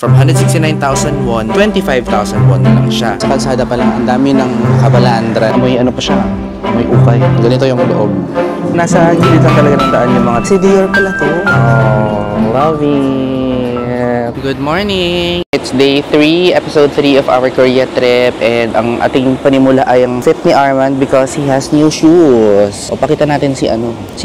From 169,000 won, 25,000 won na lang siya. Sa kalsada pa lang, ang dami ng kabalandra. Amoy ano pa siya? Amoy ukay. Ganito yung loob. Nasa gilid lang talaga ng daan yung mga... Si Dior pala to. Oh, love it. Good morning! It's day 3, episode 3 of our Korea trip. And ang ating panimula ay ang fit ni Arman because he has new shoes. O, pakita natin si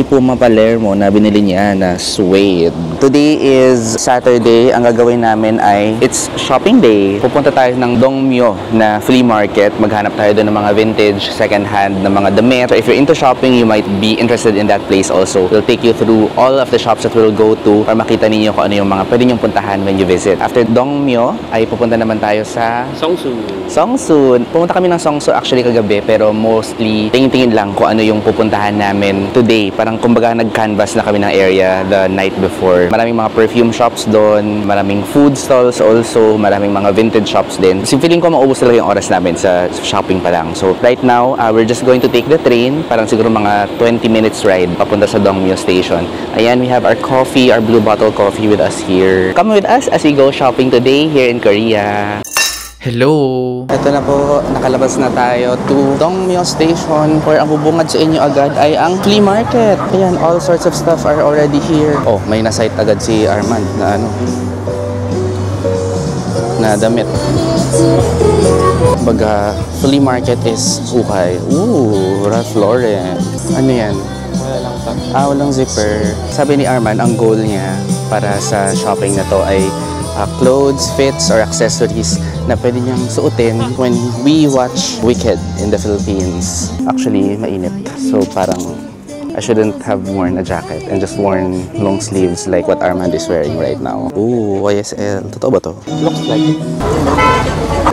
Puma Palermo na binili niya na suede. Today is Saturday. Ang gagawin namin ay it's shopping day. Pupunta tayo ng Dongmyo na flea market. Maghanap tayo doon ng mga vintage, second hand na mga damit. So if you're into shopping, you might be interested in that place also. We'll take you through all of the shops that we'll go to para makita ninyo kung ano yung mga pwede nyong puntahan when you visit. After Dongmyo, ay pupunta naman tayo sa Seongsu. Pumunta kami ng Seongsu actually kagabi, pero mostly tingin-tingin lang kung ano yung pupuntahan namin today. Parang kumbaga nag-canvas na kami ng area the night before. Maraming mga perfume shops doon, maraming food stalls also, maraming mga vintage shops din. So feeling ko maubos talaga yung oras namin sa shopping pa lang. So right now, we're just going to take the train, parang siguro mga 20 minutes ride papunta sa Dongmyo Station. Ayan, we have our coffee, our blue bottle coffee with us here. Come with us as we go shopping today here in Korea. Hello! Ito na po, nakalabas na tayo to Dongmyo Station. For ang bubungad sa inyo agad ay ang flea market. Ayan, all sorts of stuff are already here. Oh, may na-sight agad si Arman na na damit. Baga, flea market is ukay. Ooh, Ralph Lauren. Ano yan? Walang zipper. Sabi ni Arman, ang goal niya para sa shopping na to ay clothes, fits, or accessories na pwede niyang suotin when we watch Wicked in the Philippines. Actually, mainit. So parang I shouldn't have worn a jacket and just worn long sleeves like what Armand is wearing right now. Ooh, YSL. Totoo ba to? Looks like it.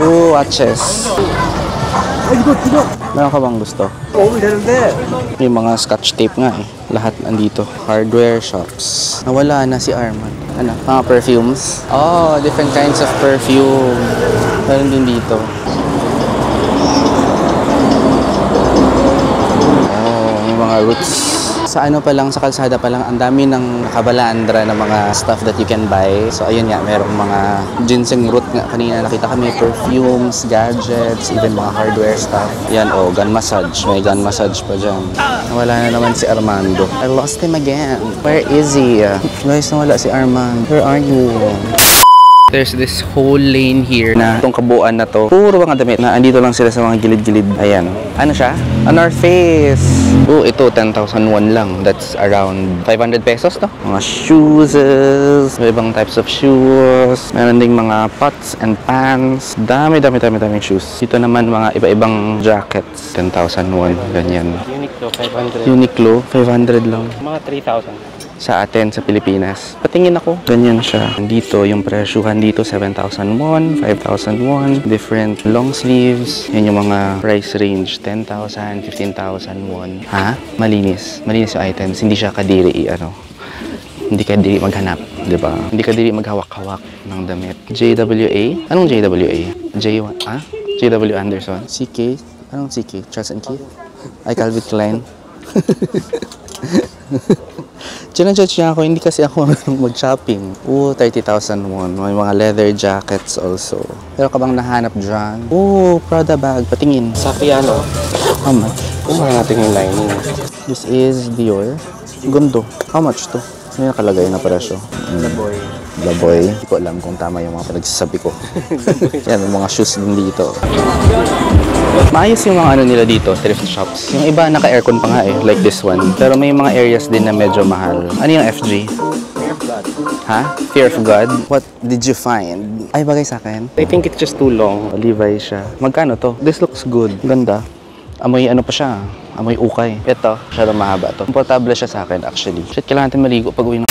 Ooh, watches. Meron ka bang gusto? Oo, meron din. Yung mga scotch tape nga eh. Lahat andito. Hardware shops. Nawala na si Arman. Ano? Mga perfumes. Oh, different kinds of perfume. Meron din dito. Oh, yung mga roots. Sa sa kalsada pa lang, ang dami ng kabalandra na mga stuff that you can buy. So ayun nga, merong mga ginseng root nga. Kanina nakita kami, perfumes, gadgets, even mga hardware stuff. Yan, oh, gun massage. May gun massage pa dyan. Nawala na naman si Armando. I lost him again. Where is he? Guys, nawala si Armando. Where are you? There's this whole lane here na itong kabuuan na to. Puro mga damit na andito lang sila sa mga gilid-gilid. Ayan. Ano siya? A North Face. Oh, ito 10,000 won lang. That's around 500 pesos to. Mga shoes. Ibang types of shoes. Meron ding mga pots and pants. Daming shoes. Dito naman mga iba-ibang jackets. 10,000 won. Ganyan. Uniqlo 500. Uniqlo 500 lang. Mga 3,000. Sa atin, sa Pilipinas. Patingin ako. Ganyan siya. Dito, yung presyuhan dito, 7,000 won, 5,000 won. Different long sleeves. Yan yung mga price range. 10,000, 15,000 won. Ha? Malinis. Malinis yung items. Hindi siya kadiri, Hindi kadiri maghanap. Diba? Hindi kadiri maghawak-hawak ng damit. JWA? Anong JWA? J1? JW Anderson? CK? Anong CK? Charles & Keith? Ay, Calvin Klein? Chinajudge niya ako, hindi kasi ako mag-shopping. 30,000 won. May mga leather jackets also. Pero ka bang nahanap dyan? Prada bag. Patingin. Sa piano. How much? Kung natin yung lining. This is Dior. Gundo. How much to? May nakalagay na presyo. The Boy. Hindi ko alam kung tama yung mga pinagsasabi ko. Yan, yung mga shoes din dito. Maayos yung mga nila dito, thrift shops. Yung iba naka-aircon pa nga like this one. Pero may mga areas din na medyo mahal. Ano yung FG? Fear of God. Ha? Fear of God? What did you find? Ay, bagay sa akin. I think it's just too long. Levi's siya. Magkano to? This looks good. Ganda. Amoy pa siya. Amoy ukay. Ito, masyadong mahaba to. Komportable siya sa akin actually. Shit, kailangan natin maligo pag uwi ng...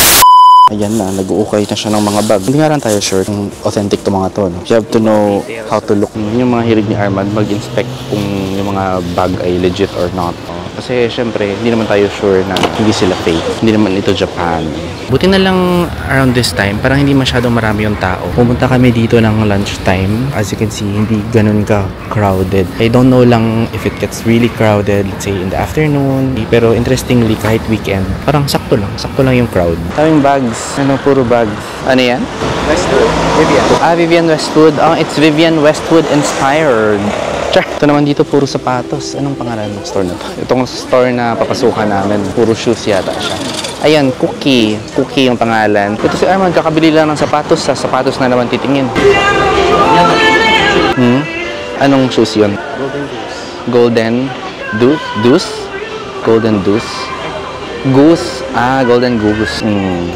Ayan na, nag-uukay na siya ng mga bag. Hindi nga lang tayo sure kung authentic to mga to. No? You have to know how to look. Yung mga hilig ni Armand, mag-inspect kung yung mga bag ay legit or not. Kasi syempre, hindi naman tayo sure na hindi sila fake. Hindi naman ito Japan. Buti na lang around this time, parang hindi masyadong marami yung tao. Pumunta kami dito ng lunchtime. As you can see, hindi ganun ka-crowded. I don't know lang if it gets really crowded, let's say in the afternoon. Pero interestingly, kahit weekend, parang sakto lang yung crowd. Daming bags. Puro bags. Ano yan? Western. Vivian. Vivian Westwood. Oh, it's Vivian Westwood inspired. Char. Ito naman dito, puro sapatos. Anong pangalan ng store na to? Itong store na papasukan namin, puro shoes yata siya. Ayan, Cookie. Cookie yung pangalan. Ito si Arman, kakabili lang ng sapatos. Sa sapatos na naman titingin. Anong shoes yun? Golden Goose. Golden Goose? Goose. Golden Goose.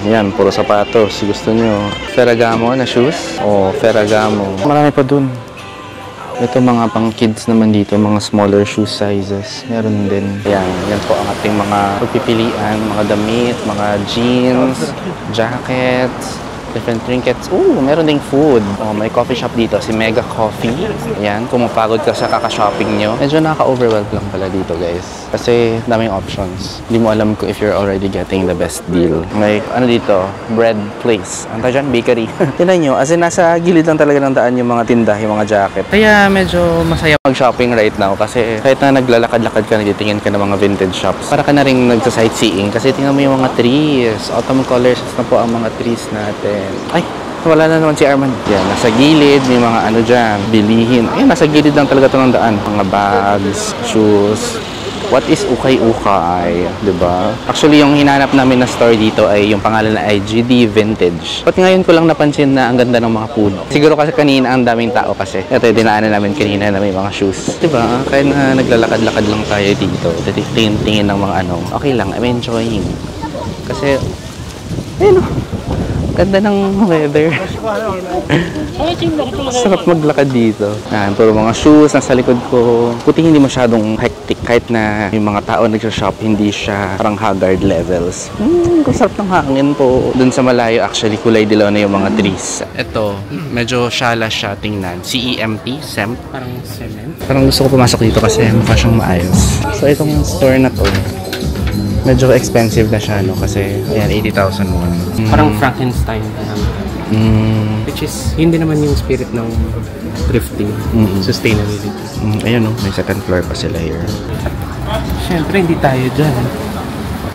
Yan, puro sapatos. Gusto nyo. Ferragamo na shoes? Ferragamo. Marami pa dun. Ito mga pang kids naman dito, mga smaller shoe sizes. Meron din. Yan po ang ating mga pagpipilian, mga damit, mga jeans, jackets, different trinkets. Meron ding food. May coffee shop dito, si Mega Coffee. Ayan, kung mapagod ka sa kaka-shopping nyo. Medyo nakaka-overwhelm lang pala dito, guys. Kasi daming options. Hindi mo alam kung if you're already getting the best deal. May, dito, bread place. Ano tayo dyan? Bakery. Tignan nyo, as in, nasa gilid lang talaga ng daan yung mga tinda, yung mga jacket. Kaya medyo masaya mag-shopping right now. Kasi kahit na naglalakad-lakad ka, nagtitingin ka ng mga vintage shops. Para ka na rin nagsa-sightseeing. Kasi tingnan mo yung mga trees. Autumn colors na po ang mga trees natin. Ay, wala na naman si Arman. Yan, nasa gilid, may mga dyan, bilihin. Ayan, nasa gilid lang talaga ito ng daan. Mga bags, shoes. What is ukay-ukay? Diba? Actually, yung hinanap namin na store dito ay yung pangalan na IGD Vintage. At ngayon ko lang napansin na ang ganda ng mga puno. Siguro kasi kanina ang daming tao kasi. Ito yung dinaanan namin kanina na may mga shoes. Diba? Kaya na naglalakad-lakad lang tayo dito. Tingin-tingin ng mga okay lang, I'm enjoying. Kasi, ayun ganda ng weather. Sarap maglakad dito. Puro mga shoes nasa likod ko. Puti hindi masyadong hectic. Kahit na yung mga tao nagsha-shop, hindi siya parang haggard levels. Kung sarap ng hangin po. Dun sa malayo, actually, kulay dilaw na yung mga trees. Ito, medyo shala siya tingnan. CEMT, SEMT. Parang cement. Parang gusto ko pumasok dito kasi mukha siyang maayos. So, itong store na to, medyo expensive na siya, no? Kasi, ayan, 80,000 won. Parang Frankenstein. Which is, hindi naman yung spirit ng thrifting. Sustainability. Ayun, no? May second floor pa sila here. Siyempre, hindi tayo dyan.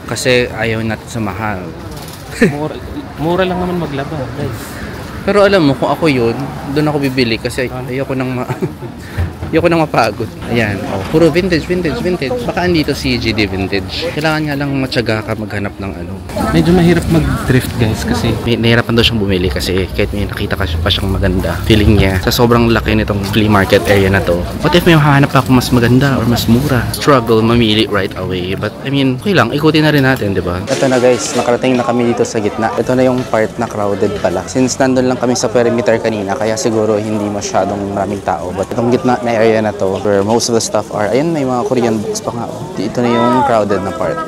Kasi ayaw natin sa mahal. Mura lang naman maglaba, guys. Pero alam mo, kung ako yun, doon ako bibili kasi ayoko nang mapagod. Ayan, puro vintage. Baka andito si GD Vintage. Kailangan nga lang matyaga ka maghanap ng Medyo mahirap mag-thrift, guys, kasi nahirapan daw siyang bumili kasi kahit may nakita ka pa siyang maganda. Feeling niya, sa sobrang laki nitong flea market area na to, what if may mahanap pa ako mas maganda or mas mura? Struggle mamili right away. But I mean, okay lang, ikutin na rin natin, di ba? Ito na guys, nakarating na kami dito sa gitna. Ito na yung part na crowded pala. Since nandun lang kami sa perimeter kanina, kaya siguro hindi masyadong maraming tao. But itong gitna na area na to, where most of the stuff are, ayan, may mga Korean books pa nga. Ito na yung crowded na part.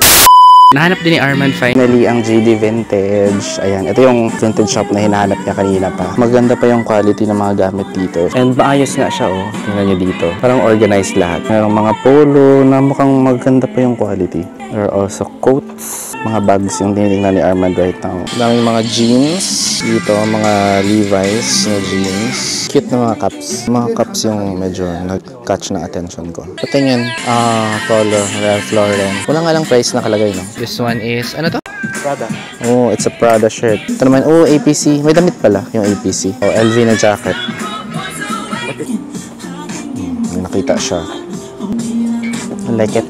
Nahanap din ni Arman finally ang GD Vintage. Ayan, ito yung vintage shop na hinahanap niya kanina pa. Maganda pa yung quality ng mga gamit dito. And maayos nga siya, tingnan niyo dito. Parang organized lahat. Mayroong mga polo na mukhang maganda pa yung quality. There are also coats, mga bags yung tinitingnan ni Arman right now. Daming mga jeans dito, mga Levi's na jeans. Cute na mga caps. Mga caps yung medyo nag-catch ng attention ko. Patingin. Polo, Ralph Lauren. Wala nga lang price nakalagay, no? This one is, ano to? Prada. Oh, it's a Prada shirt. Ito naman, APC. May damit pala yung APC. LV na jacket. May nakita siya. I like it.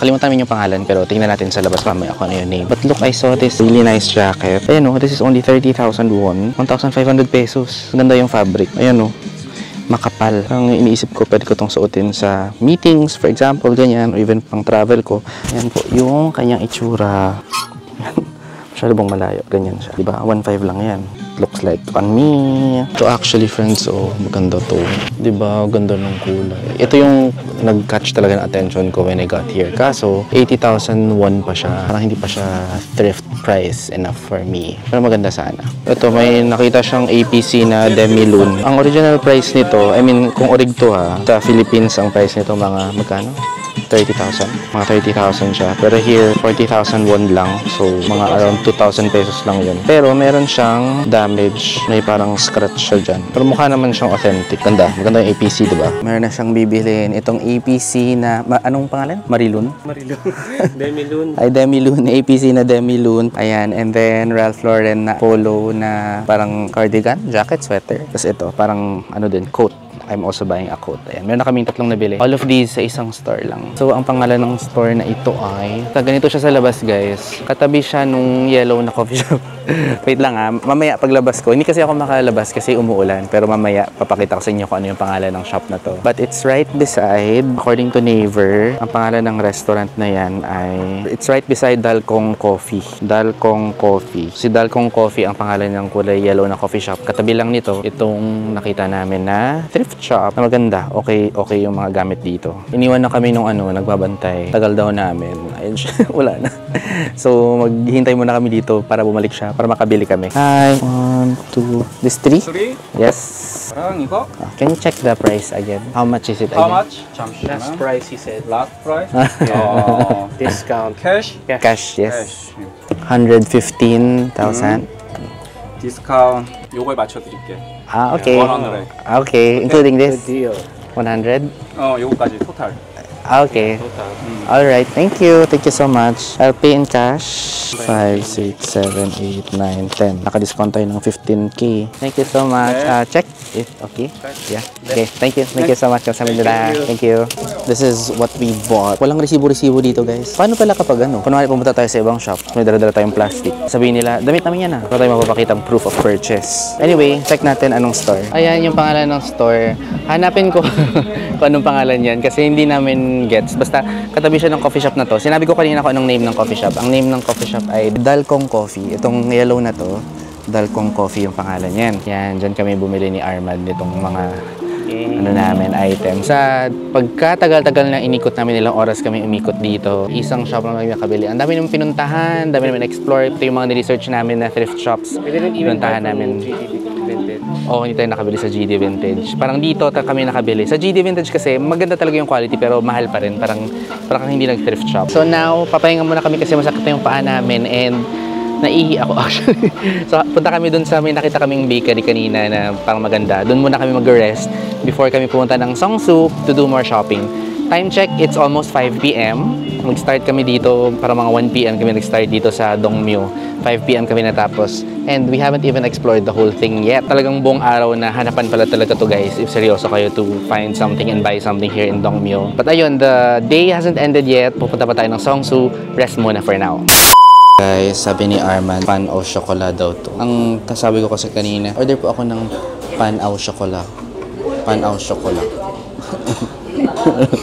Kalimutan namin yung pangalan pero tingnan natin sa labas mamaya kung ano yung name. But look, I saw this really nice jacket. Ayan this is only 30,000 won. 1,500 pesos. Ganda yung fabric. Ayan makapal. Ang iniisip ko, pwede ko itong suotin sa meetings, for example, ganyan, or even pang travel ko. Ayan po, yung kanyang itsura. Masyado bang malayo, ganyan siya. Diba? 1.5 lang yan. Looks like on me. Ito actually, friends, maganda to. Diba? Ganda ng kulay. Ito yung nag-catch talaga ng attention ko when I got here. Kaso, 80,000 won pa siya. Parang hindi pa siya thrift price enough for me. Pero maganda sana. Ito, may nakita siyang APC na demi-lune. Ang original price nito, I mean, kung orig to sa Philippines, ang price nito mga magkano? 30,000. Mga 30,000 siya. Pero here, 40,000 won lang. So, mga around 2,000 pesos lang yun. Pero meron siyang damage. May parang scratch siya dyan. Pero mukha naman siyang authentic. Ganda. Maganda yung APC, diba? Meron na siyang bibilhin. Itong APC na, anong pangalan? Marilun? Marilun. Demilun. Ay, Demilun. APC na Demilun. Ayan. And then, Ralph Lauren na polo na parang cardigan, jacket, sweater. Tapos ito, parang ano din, coat. I'm also buying a coat. Ayan. Meron na kaming tatlong nabili. All of these sa isang store lang. So, ang pangalan ng store na ito ay... Ganito siya sa labas, guys. Katabi siya nung yellow na coffee shop. Wait lang ha. Mamaya paglabas ko. Hindi kasi ako makalabas kasi umuulan. Pero mamaya papakita ko sa inyo kung ano yung pangalan ng shop na to. But it's right beside, according to Naver, ang pangalan ng restaurant na yan ay... It's right beside Dalkong Coffee. Dalkong Coffee. Si Dalkong Coffee ang pangalan ng kulay yellow na coffee shop. Katabi lang nito, itong nakita namin na thrift shop na maganda. Okay yung mga gamit dito. Iniwan na kami nung nagbabantay. Tagal daw namin. Ayun siya. Wala na. So, maghihintay muna kami dito para bumalik siya. Para makabili kami. Hi. 1, 2. This 3? 3? Yes. 이거? Can you check the price again? How much is it How again? much? Last 잠시만. price, he said. Last price? Discount. Cash? Cash, yes. Cash. 115,000. 디스카운트 요거에 맞춰드릴게. Ah, okay. 100. Okay, including Good this? deal. 100? 요거까지 토탈. Ah, okay. Total. Alright, thank you. Thank you so much. I'll pay in cash. 5, 6, 7, 8, 9, 10. Naka-discount tayo ng 15K. Thank you so much. Check if okay. Yeah. Okay, thank you. Thank you so much. Thank you. This is what we bought. Walang resibo-resibo dito, guys. Paano pala kapag kunwari pumunta tayo sa ibang shop, may dala-dala tayong plastic. Sabihin nila, damit namin yan Wala tayong mapapakitang proof of purchase. Anyway, check natin anong store. Ayan yung pangalan ng store. Hanapin ko kung anong pangalan yan kasi hindi namin gets. Basta katabi siya ng coffee shop na to. Sinabi ko kanina kung anong name ng coffee shop. Ang name ng coffee shop ay Dalkong Coffee. Itong yellow na to, Dalkong Coffee yung pangalan yan. Yan, dyan kami bumili ni Armand nitong mga namin, items. Sa pagkatagal-tagal na inikot namin, ilang oras kami umikot dito. Isang shop lang kami nakabili. Ang dami namin pinuntahan, dami namin explore. Ito yung mga niresearch namin na thrift shops. We didn't even Pinuntahan buy namin. from GD Vintage. Oo, hindi tayo nakabili sa GD Vintage. Parang dito kami nakabili. Sa GD Vintage kasi maganda talaga yung quality pero mahal pa rin. Parang hindi nag-thrift shop. So now, papahinga muna kami kasi masakit na yung paa namin and naihi ako actually. So punta kami dun sa may nakita kaming bakery kanina na parang maganda. Dun muna kami mag-rest before kami pumunta ng Songsu to do more shopping. Time check, it's almost 5 p.m. Mag-start kami dito, para mga 1 p.m. kami nag-start dito sa Dongmyo. 5 p.m. kami natapos. And we haven't even explored the whole thing yet. Talagang buong araw na hanapan pala talaga to guys if seryoso kayo to find something and buy something here in Dongmyo. But ayun, the day hasn't ended yet. Pupunta pa tayo ng Songsu. Rest muna for now. Guys, sabi ni Arman, pan au chocolat daw to. Ang kasabi ko kasi kanina, order po ako ng pan au chocolat. Pan au chocolat.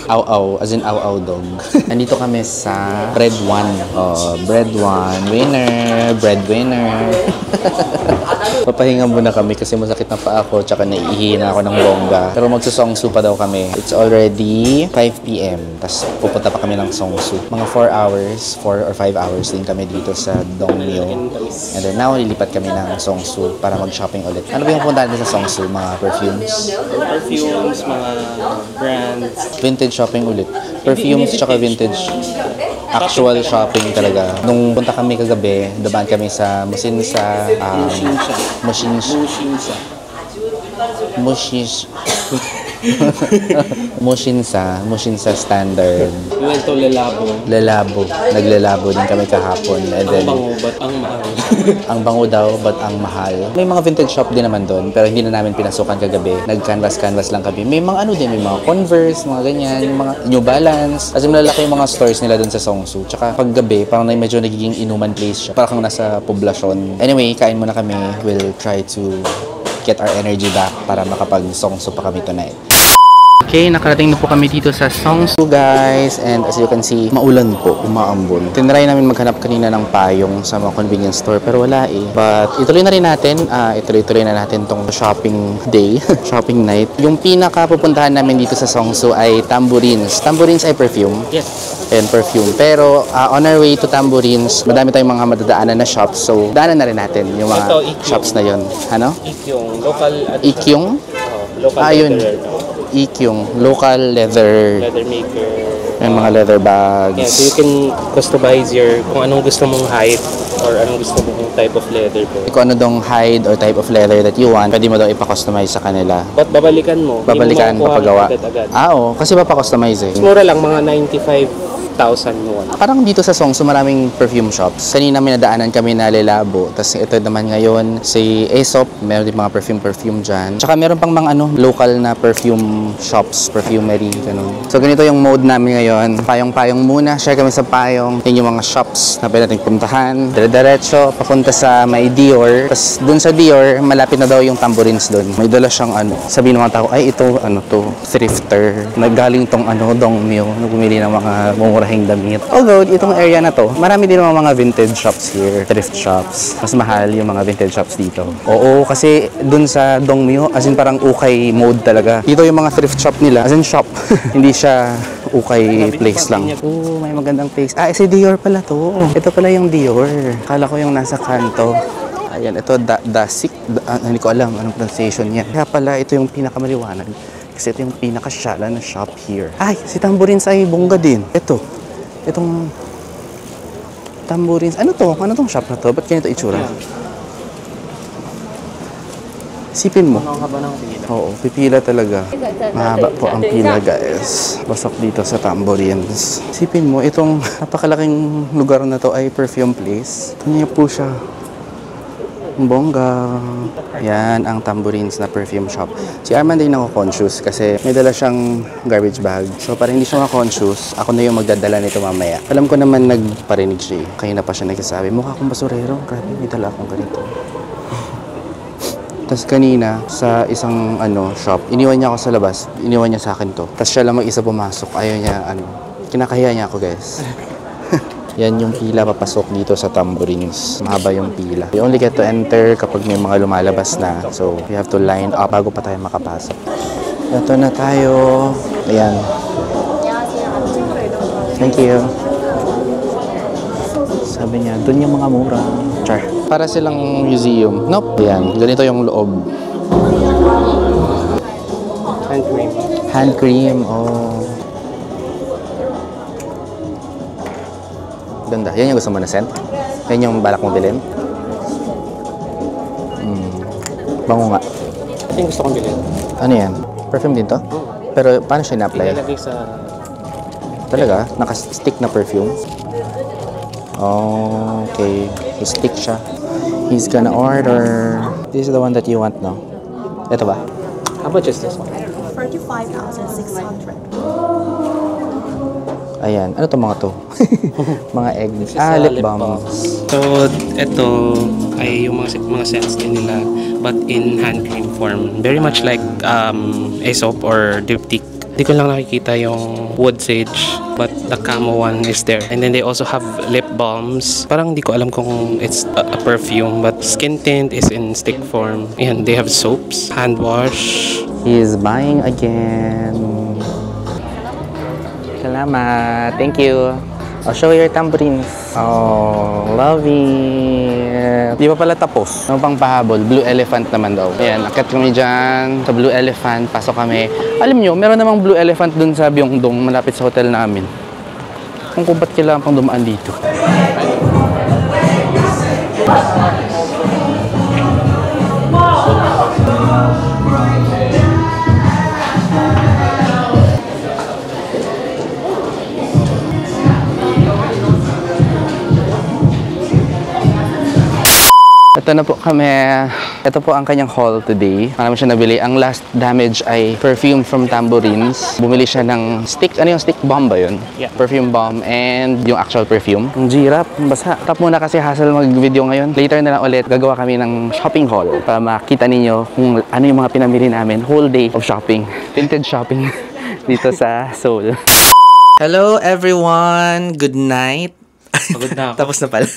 Au-au, as in au-au dog. Nandito kami sa Bread One. Oh, Bread One. Winner! Bread winner! Papahinga muna kami kasi masakit na pa ako tsaka naiihi na ako ng bongga. Pero magsusongsu pa daw kami. It's already 5 p.m. Tapos pupunta pa kami ng Songsu. Mga 4 hours, 4 or 5 hours din kami dito sa Dongmyo. And then now, lilipat kami ng Songsu para mag-shopping ulit. Ano ba yung punta natin sa Songsu? Mga perfumes? Perfumes, mga brands. Vintage shopping ulit. Perfumes tsaka vintage. Actual shopping talaga. Nung punta kami kagabi, dumaan kami sa Musinsa. Mushinsa Standard. We went to Lelabo. Naglalabo din kami kahapon. And then, Bango, but ang mahal. ang bango daw, but ang mahal. May mga vintage shop din naman doon, pero hindi na namin pinasukan kagabi. Nag-canvas lang kami. May mga may mga Converse, mga ganyan, yung mga New Balance. Kasi malalaki yung mga stores nila doon sa Songsu. Tsaka paggabi, parang medyo nagiging inuman place siya. Parang nasa poblasyon. Anyway, kain muna kami. We'll try to get our energy back para makapag-Songsu pa kami tonight. Okay, nakarating na po kami dito sa Songsu guys, and as you can see, maulan po, umaambon. Tinry namin maghanap kanina ng payong sa mga convenience store pero wala eh. But ituloy na rin natin, ituloy na natin tong shopping day, shopping night. Yung pinaka pupuntahan namin dito sa Songsu ay Tambourines. Tambourines ay perfume. Yes. And perfume. Pero on our way to Tambourines, madami tayong mga madadaanan na shops. So, daanan na rin natin yung mga Ito, Ikyong. shops na yun. Ano? Ikyong, local at Ikyong? local Yun. leather, Ikyong, local leather leather maker. May mga leather bags. Yeah, so you can customize your kung anong gusto mong height or anong gusto mong type of leather po. Kung ano dong hide or type of leather that you want, pwede mo daw ipa-customize sa kanila. But babalikan mo. Babalikan, Hindi mo makuha papagawa. agad-agad. Oo, kasi mapa-customize eh. Mura lang, mga 95,000 won. Parang dito sa Songsu maraming perfume shops. Kanina may nadaanan kami na Lelabo. Tapos ito naman ngayon si Aesop. Meron din mga perfume dyan. Tsaka meron pang mga local na perfume shops, perfumery, ganun. So ganito yung mode namin ngayon. Payong-payong muna. Share kami sa payong. Yan yung mga shops na pwede natin puntahan. Dire-diretso, papunta sa may Dior. Tapos dun sa Dior, malapit na daw yung tambourines dun. May dala siyang sabihin ng mga tao, ay ito, thrifter. Naggaling tong Dongmyo. Bumili ng mga mumurahing damit. Although, itong area na to, marami din mga vintage shops here. Thrift shops. Mas mahal yung mga vintage shops dito. Oo, kasi dun sa Dongmyo, as in parang ukay mode talaga. Dito yung mga thrift shop nila, as in shop. Hindi siya ukay place lang. Oo, may magandang place. Ah, si Dior pala to. Ito pala yung Dior. Akala ko yung nasa kanto. Ayan, ito Dasik. Hindi ko alam anong pronunciation niya. Kaya pala, ito yung pinakamaliwanag. Kasi ito yung pinakasyala na shop here. Ay, si Tambourines ay bongga din. Itong Tambourines. Ano to? Ano tong shop na to? Ba't ganito itsura? Sipin mo. Oo, pipila talaga. Mahaba po ang pila, guys. Basok dito sa Tambourines. Sipin mo, itong napakalaking lugar na to ay perfume place. Ito niya po siya. Bongga. Yan ang Tambourines na perfume shop. Si Arman din ako-conscious kasi may dala siyang garbage bag. So para hindi siya ma-conscious, ako na yung magdadala nito mamaya. Alam ko naman nagparinig siya. Kaya na pa siya nagsasabi, mukha akong basurero. Grabe, may dala akong ganito. Tapos kanina, sa isang shop, iniwan niya ako sa labas. Iniwan niya sa akin to. Tapos siya lang mag-isa pumasok. Ayaw niya, kinakahiya niya ako, guys. Yan yung pila papasok dito sa Tambourines. Mahaba yung pila. You only get to enter kapag may mga lumalabas na. So, you have to line up bago pa tayo makapasok. Ito na tayo. Ayan. Thank you. Sabi niya, dun yung mga mura. Char. Para silang museum. Nope. Ayan. Ganito yung loob. Hand cream. Hand cream. Oh. Ganda. Yan yung gusto mo na scent? Yan yung balak mong bilhin? Bango nga. Ito yung gusto kong bilhin. Ano yan? Perfume din to? Pero paano siya na-apply? Ilalagay sa... Talaga? Naka-stick na perfume? Oh, okay. So, stick siya. He's gonna order. This is the one that you want, no? Ito ba? How about just this one? 45,600. Ayan. Ano to mga to? Mga eggs. Lip balms. So, ito ay yung mga scents din nila but in hand cream form. Very much like Aesop or Diptyque. Hindi ko lang nakikita yung wood sage but the camo one is there. And then they also have lip balms. Parang hindi ko alam kung it's a perfume but skin tint is in stick form. And they have soaps, hand wash. He is buying again. Salamat. Thank you. I'll show your tambourines. Oh, love it. Di pa pala tapos. Ano pang pahabol? Blue Elephant naman daw. Ayan, akit kami dyan sa Blue Elephant. Pasok kami. Alam nyo, meron namang Blue Elephant dun sa Byongdong, malapit sa hotel namin. Kung ba't kailangan pang dumaan dito. Ito na po kami. Ito po ang kanyang haul today. Marami siya nabili. Ang last damage ay perfume from Tambourines. Bumili siya ng stick. Ano yung stick bomb ba yun? Yeah. Perfume bomb and yung actual perfume. Ang girap. Basta. Tap muna kasi hassle mag-video ngayon. Later na lang ulit, gagawa kami ng shopping haul para makita ninyo kung ano yung mga pinamili namin. Whole day of shopping. Vintage shopping dito sa Seoul. Hello everyone! Good night! Pagod na ako. Tapos na pala.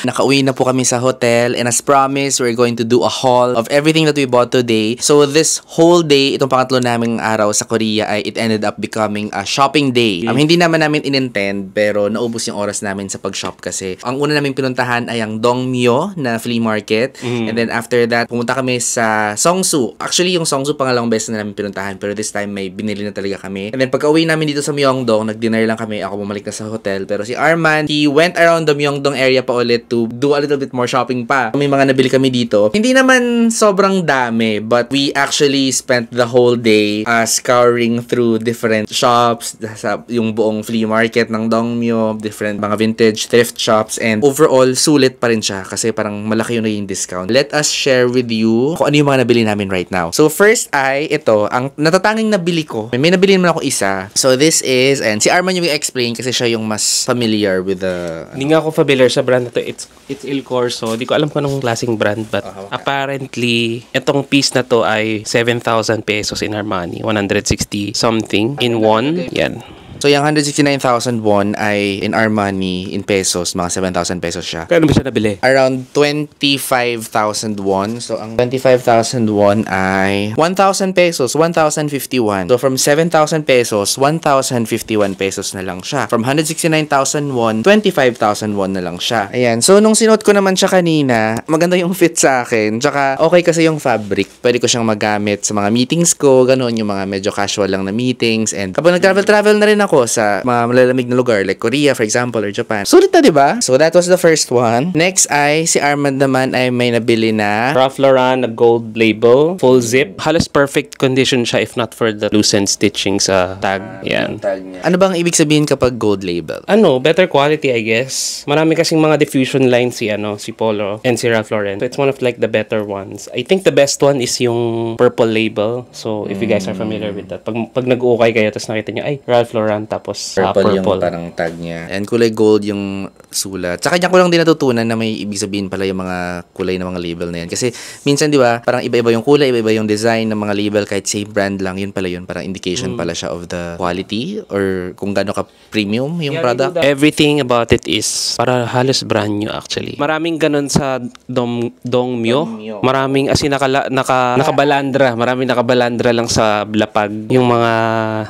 Nakauwi na po kami sa hotel, and as promised, we're going to do a haul of everything that we bought today. So this whole day, itong pangatlo naming araw sa Korea ay it ended up becoming a shopping day. Hindi naman namin inintend, pero naubos yung oras namin sa pag-shop kasi ang una namin pinuntahan ay ang Dongmyo na flea market. And then after that, pumunta kami sa Seongsu. Actually, yung Seongsu pangalawang beses na namin pinuntahan, pero this time may binili na talaga kami. And then pagka-uwi namin dito sa Myeongdong, nag-dinner lang kami. Ako bumalik na sa hotel. Pero si Arman, he went around the Myeongdong area pa ulit to do a little bit more shopping pa. May mga nabili kami dito. Hindi naman sobrang dami, but we actually spent the whole day scouring through different shops, sa yung buong flea market ng Dongmyo, different mga vintage thrift shops, and overall, sulit pa rin siya kasi parang malaki yun na yung discount. Let us share with you kung ano yung mga nabili namin right now. So first ay ito, ang natatanging nabili ko. May nabili naman ako isa. So this is, and si Arman yung i-explain kasi siya yung mas familiar with the... Hindi nga ako familiar sa brand na to. It's Il Corso. Di ko alam kung anong klaseng brand, but apparently, itong piece na to ay 7,000 pesos in Armani. 160 something in won. Yan. So, yung 169,000 won ay in Armani, in pesos, mga 7,000 pesos siya. Kano ba siya nabili? Around 25,000 won. So, ang 25,000 won ay 1,000 pesos, 1,051. So, from 7,000 pesos, 1,051 pesos na lang siya. From 169,000 won, 25,000 won na lang siya. Ayan. So, nung sinuot ko naman siya kanina, maganda yung fit sa akin. Tsaka, okay kasi yung fabric. Pwede ko siyang magamit sa mga meetings ko, ganun, yung mga medyo casual lang na meetings. And kapag nag-travel na rin ako sa mga malalamig na lugar like Korea, for example, or Japan. Sulit na, diba? So, that was the first one. Next ay, si Armand naman ay may nabili na Ralph Lauren, na gold label, full zip. Halos perfect condition siya if not for the loosened stitching sa tag. Yan. Ano bang ibig sabihin kapag gold label? Better quality, I guess. Marami kasing mga diffusion lines si Polo and si Ralph Lauren. So, it's one of like the better ones. I think the best one is yung purple label. So, if you guys are familiar with that. Pag nag-uukay kayo, tapos nakita nyo, ay, Ralph Lauren, tapos purple yung purple. parang tag niya. And kulay gold yung sulat. Tsaka niya ko lang din natutunan na may ibig sabihin pala yung mga kulay ng mga label na yan. Kasi minsan, di ba, parang iba-iba yung kulay, iba-iba yung design ng mga label kahit same brand lang. Yun pala yun. Parang indication pala siya of the quality or kung gaano ka premium yung product. Everything about it is para halos brand new actually. Maraming ganun sa Dongmyo. Maraming as in nakabalandra. Maraming nakabalandra lang sa lapag yung mga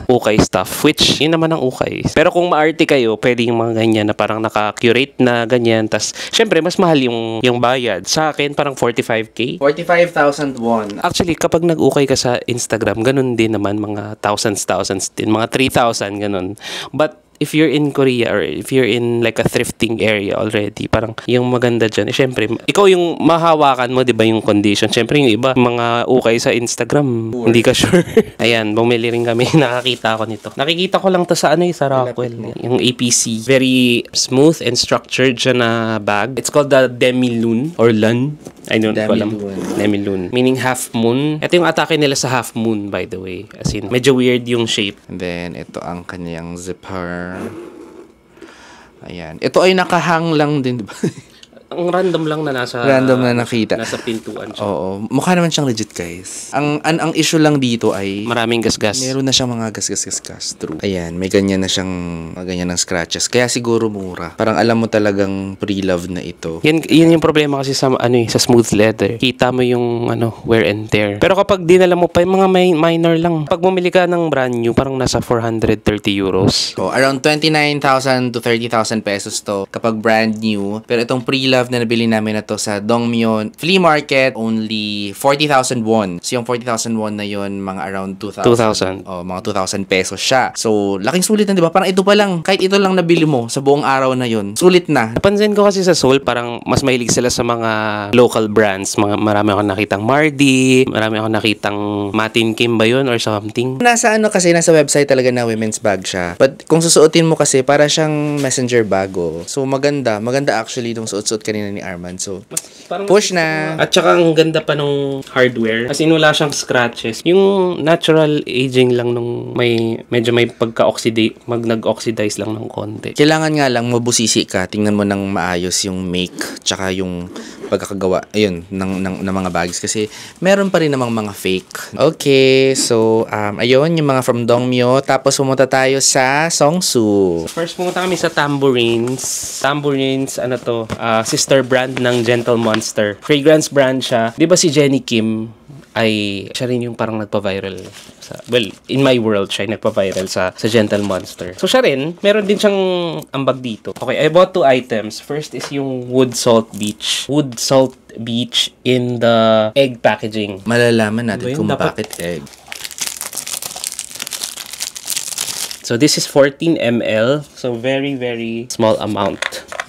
ukay stuff. Which, yun naman ang ukay. Pero kung maarte kayo, pwede yung mga ganyan na parang naka-curate na ganyan. Tas, syempre, mas mahal yung bayad. Sa akin, parang 45K. 45,000 won. Actually, kapag nag-ukay ka sa Instagram, ganun din naman, mga thousands din. Mga 3,000, ganun. But, if you're in Korea or if you're in like a thrifting area already, parang yung maganda dyan, syempre, ikaw yung mahawakan mo, di ba, yung condition. Syempre, yung iba, mga ukay sa Instagram, hindi ka sure. Ayan, bumili rin kami, nakakita ko nito. Nakikita ko lang to sa sa Rockwell. Yung APC. Very smooth and structured siya na bag. It's called the Demi-Lune or Lun. I don't know alam. Demi-Lune. Meaning half moon. Ito yung atake nila sa half moon, by the way. As in, medyo weird yung shape. And then, ito ang kanyang zipper. Ayan. Ito ay nakahang lang din, diba? Ang random lang na nasa nakita. Nasa pintuan siya. Oo. Mukha naman siyang legit, guys. Ang issue lang dito ay Maraming gasgas. meron na siyang mga gas. True. Ayan, may ganyan na siyang ganyan ng scratches. Kaya siguro mura. Parang alam mo talagang pre-love na ito. Yun yung problema kasi sa sa smooth leather. Kita mo yung wear and tear. Pero kapag dinala mo pa yung mga minor lang. Pag bumili ka ng brand new, parang nasa 430 euros. So, around 29,000 to 30,000 pesos to kapag brand new. Pero itong pre-love na nabili namin na to sa Dongmyo Flea Market, only 40,000 won. So, yung 40,000 won na yun, mga around 2,000. Oh, mga 2,000 pesos siya. So, laking sulit na, di ba? Parang ito pa lang. Kahit ito lang nabili mo sa buong araw na yun. Sulit na. Napansin ko kasi sa Seoul, parang mas mahilig sila sa mga local brands. Marami akong nakitang Mardi, marami akong nakitang Matin Kim ba yun or something. Nasa kasi, nasa website talaga na women's bag siya. But kung susuotin mo kasi, para siyang messenger bag. Oh. So, maganda. Maganda actually itong suot-suot kanina ni Arman. So, push na. At saka ang ganda pa nung hardware. Kasi wala siyang scratches. Yung natural aging lang nung medyo may pagka-oxidate, nag-oxidize lang ng konti. Kailangan nga lang mabusisi ka. Tingnan mo ng maayos yung make, tsaka yung pagkakagawa, ayun, ng mga bags. Kasi meron pa rin namang mga fake. Okay, so, ayun, yung mga from Dongmyo. Tapos pumunta tayo sa Songsu. First, pumunta kami sa Tambourines. Tambourines, ano to, sister brand ng Gentle Monster. Fragrance brand siya. Di ba si Jenny Kim ay siya rin yung parang nagpa-viral well, in my world siya nagpa-viral sa Gentle Monster. So siya rin, meron din siyang ambag dito. Okay, I bought 2 items. First is yung Wood Salt Beach. Wood Salt Beach in the egg packaging. Malalaman natin Diba yun? kung Dapat- bakit egg. So this is 14 ml. So very, very small amount.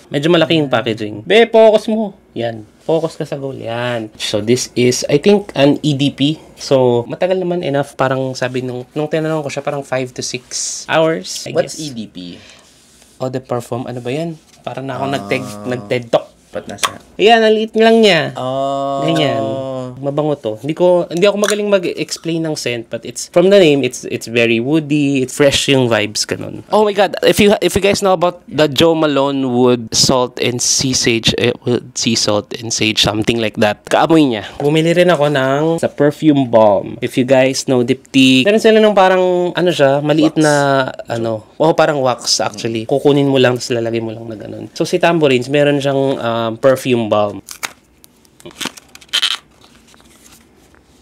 Medyo malaki yung packaging. Focus mo. Yan. Focus ka sa goal. Yan. So this is, I think, an EDP. So, matagal naman enough. Parang sabi nung tinanong ko siya, parang 5 to 6 hours, I What's guess. EDP? Eau de Parfum. Ano ba yan? Parang na ako nag-TED Talk. Ba't nasa? Ayan, ang liit lang niya. Oh. Ganyan. Mabango to. Hindi ako magaling mag-explain ng scent, but it's from the name, it's very woody, it's fresh yung vibes ganun. Oh my god, if you guys know about the Joe Malone wood salt and sea sage, sea salt and sage, something like that. Kaamoy niya. Bumili rin ako ng sa perfume balm. If you guys know Diptyque, meron sila ng parang ano siya, maliit Wax. na parang wax actually. Kukunin mo lang tapos lalagay mo lang na ganun. So si Tambourines, meron siyang perfume balm.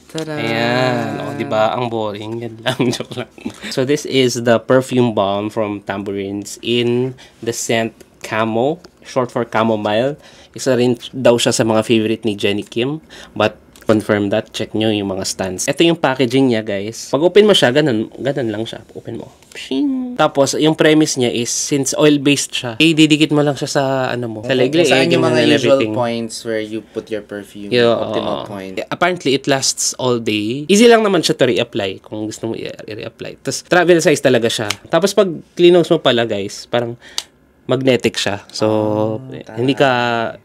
Tada! Ayan. O, diba? Ang boring. Yan lang. Joke lang. So, this is the perfume balm from Tambourines in the scent Camo. Short for Chamomile. Isa rin daw siya sa mga favorite ni Jenny Kim. But, confirm that. Check nyo yung mga stands. Ito yung packaging niya, guys. Pag open mo siya, ganun lang siya. Open mo. Pshing! Tapos, yung premise niya is, since oil-based siya, didikit mo lang siya sa, sa leg. Saan yung mga usual points where you put your perfume? Yeah, Optimal point. Apparently, it lasts all day. Easy lang naman siya to reapply kung gusto mo i-reapply. Tapos, travel size talaga siya. Tapos, pag cleanose mo pala, guys, parang magnetic siya. So, hindi ka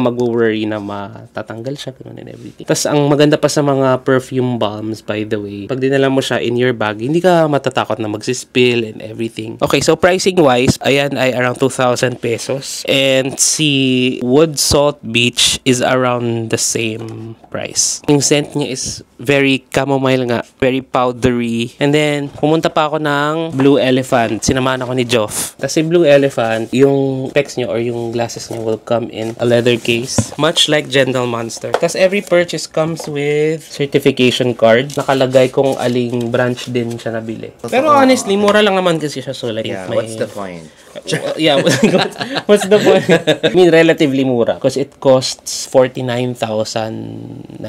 mag-worry na matatanggal siya, ganun and everything. Tapos, ang maganda pa sa mga perfume balms, by the way, pag dinala mo siya in your bag, hindi ka matatakot na magsispill and everything. Okay, so pricing-wise, ayan ay around 2,000 pesos. And si Wood Salt Beach is around the same price. Yung scent niya is very chamomile nga, very powdery. And then, pumunta pa ako ng Blue Elephant. Sinamahan ako ni Joff. Tapos si Blue Elephant, yung specs niyo or yung glasses niyo will come in a leather case. Much like Gentle Monster. Tapos every purchase comes with certification card. Nakalagay kung aling branch din siya nabili. Pero honestly, mura lang naman kasi siya. So like, Yeah, may... what's the point? Yeah, what's the point? I mean, relatively mura. Because it costs 49,999.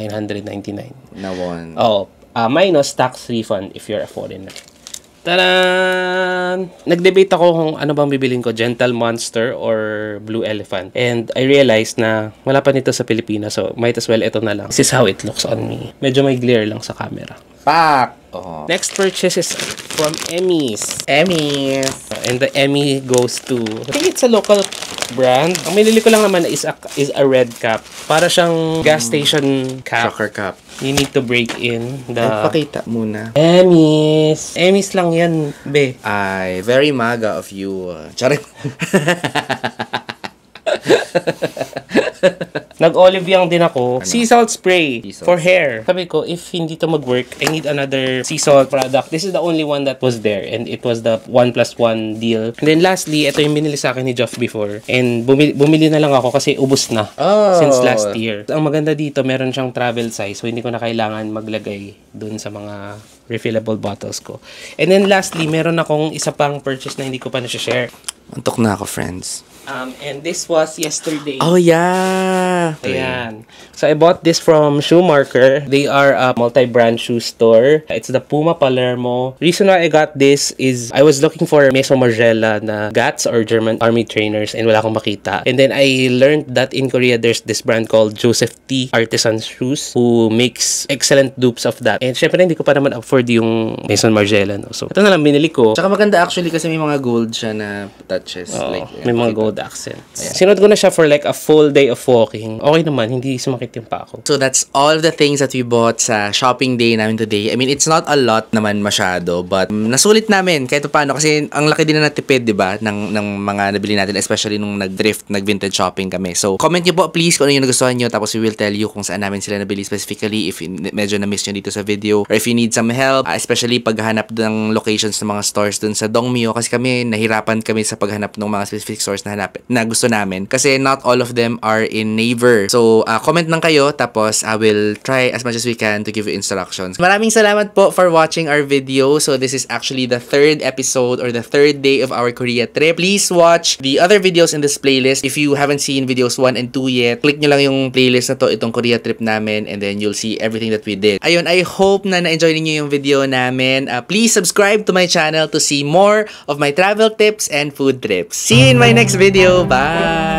Na one. Oh, minus tax refund if you're a foreigner. Taran! Nag-debate ako kung ano bang bibilin ko, Gentle Monster or Blue Elephant. And I realized na wala pa nito sa Pilipinas, so might as well ito na lang. This is how it looks on me. Medyo may glare lang sa camera. Pak! Oh. Next purchase is from Emmy's. Emmy's. And the Emmy goes to, I think it's a local brand. Ang minili ko lang naman is a red cap. Para siyang gas station cap. Shocker cup. You need to break in the Pakita muna. Emmy's. Emmy's lang yan, be. Ay, very maga of you. Charit. Nag-olive young din ako. Sea salt spray Sea salt. for hair. Sabi ko, if hindi to mag-work, I need another sea salt product. This is the only one that was there. And it was the 1+1 deal. And then lastly, ito yung binili sa akin ni Joff before. And bumili na lang ako kasi ubos na. Oh. Since last year. Ang maganda dito, meron siyang travel size. So, hindi ko na kailangan maglagay dun sa mga refillable bottles ko. And then lastly, meron akong isa pang purchase na hindi ko pa na-share. Antok na ako, friends. And this was yesterday. Oh, yeah. Ayan. So, I bought this from Shoemarker. They are a multi-brand shoe store. It's the Puma Palermo. Reason why I got this is I was looking for Maison Margiela na Gats or German Army trainers and wala akong makita. And then I learned that in Korea, there's this brand called Joseph T. Artisan Shoes who makes excellent dupes of that. And syempre, hindi ko pa naman afford yung Maison Margiela. No? So, ito na lang binili ko. Tsaka maganda actually kasi may mga gold siya na touches. Oo, like, may mga gold cold accents. Sinuot ko na siya for like a full day of walking. Okay naman, hindi sumakit yung pa ako. So that's all of the things that we bought sa shopping day namin today. I mean, it's not a lot naman masyado, but nasulit namin kahit paano kasi ang laki din na natipid, di ba, ng mga nabili natin, especially nung nag-thrift, nag-vintage shopping kami. So, comment nyo po please kung ano yung nagustuhan nyo, tapos we will tell you kung saan namin sila nabili specifically if medyo na-miss nyo dito sa video, or if you need some help, especially paghanap ng locations ng mga stores dun sa Dongmyo, kasi kami, nahirapan kami sa paghanap ng mga specific stores na gusto namin, kasi not all of them are in Naver. So, comment lang kayo, tapos I will try as much as we can to give you instructions. Maraming salamat po for watching our video. So, this is actually the third episode or the third day of our Korea trip. Please watch the other videos in this playlist. If you haven't seen videos 1 and 2 yet, click nyo lang yung playlist na to, itong Korea trip namin, and then you'll see everything that we did. Ayun, I hope na na-enjoy niyo yung video namin. Please subscribe to my channel to see more of my travel tips and food trips. See you in my next video. Bye!